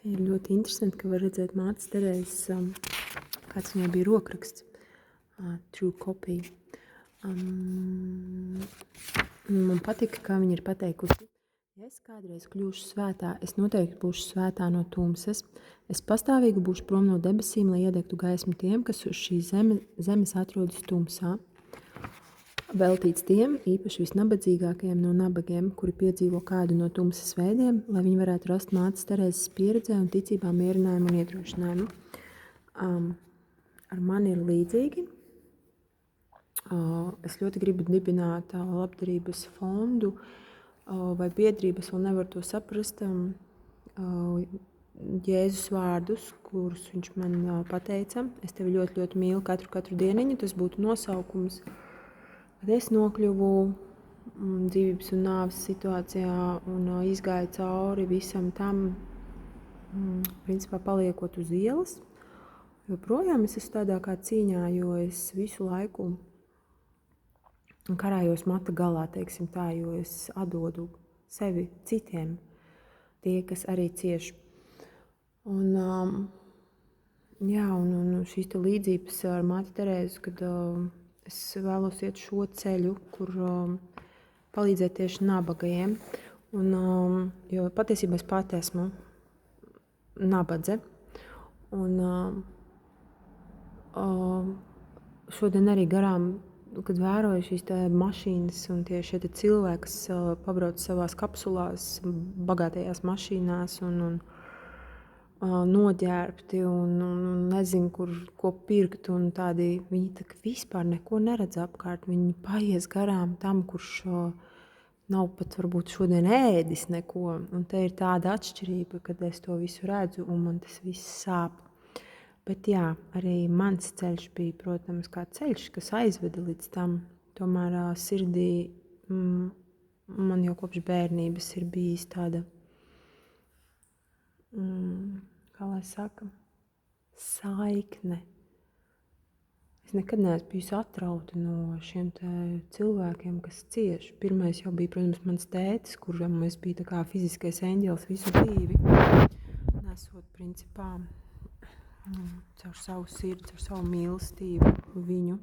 Ir ļoti interesanti, ka var redzēt mātes Terēzes, kāds viņai bija rokraksts, True Copy. Man patika, kā viņa ir pateikusi. Ja es kādreiz kļūšu svētā, es noteikti būšu svētā no tumsas. Es pastāvīgi būšu prom no debesīm, lai iedegtu gaismu tiem, kas uz šīs zemes atrodas tumsā. Veltīts tiem, īpaši visnabadzīgākajiem no nabagiem, kuri piedzīvo kādu no tumsas veidiem, lai viņi varētu rast mātes Terēzes pieredzē un ticībā mierinājumu un iedrošinājumu. Ar mani ir līdzīgi. Es ļoti gribu dibināt labdarības fondu vai biedrības, vēl nevaru to saprast. Jēzus vārdus, kurus viņš man pateica. Es tevi ļoti, ļoti mīlu katru dieniņu. Tas būtu nosaukums. Kad es nokļuvu dzīvības un nāves situācijā un izgāju cauri visam tam, principā paliekot uz ielas, joprojām es esmu tādā kā cīņā, jo es visu laiku karājos mata galā, teiksim tā, jo es atdodu sevi citiem, tie, kas arī cieš. Un šīs te līdzības ar māti Terēzu, kad es vēlos iet šo ceļu, kur palīdzēt tieši nabagajiem. Jo patiesībā es pati esmu nabadze. Un šodien arī garām, kad vēroju šīs te mašīnas un šie te cilvēki, kas pabrauc savās kapsulās, bagātajās mašīnās un noģērbti un nezinu, ko pirkt, un tādi, viņi tā vispār neko neredz apkārt, viņi paies garām tam, kurš nav pat varbūt šodien ēdis neko, un te ir tāda atšķirība, kad es to visu redzu, un man tas viss sāp. Bet jā, arī mans ceļš bija, protams, kā ceļš, kas aizveda līdz tam, tomēr sirdī man jau kopš bērnības ir bijis tāda, kā lai saka, saikne. Es nekad neesmu bijusi atrauta no šiem cilvēkiem, kas cieš. Pirmais jau bija, protams, mans tētis, kuram es biju tā kā fiziskais eņģelis visu dzīvi. Nesot, principā, caur savu sirdi, caur savu mīlestību viņu.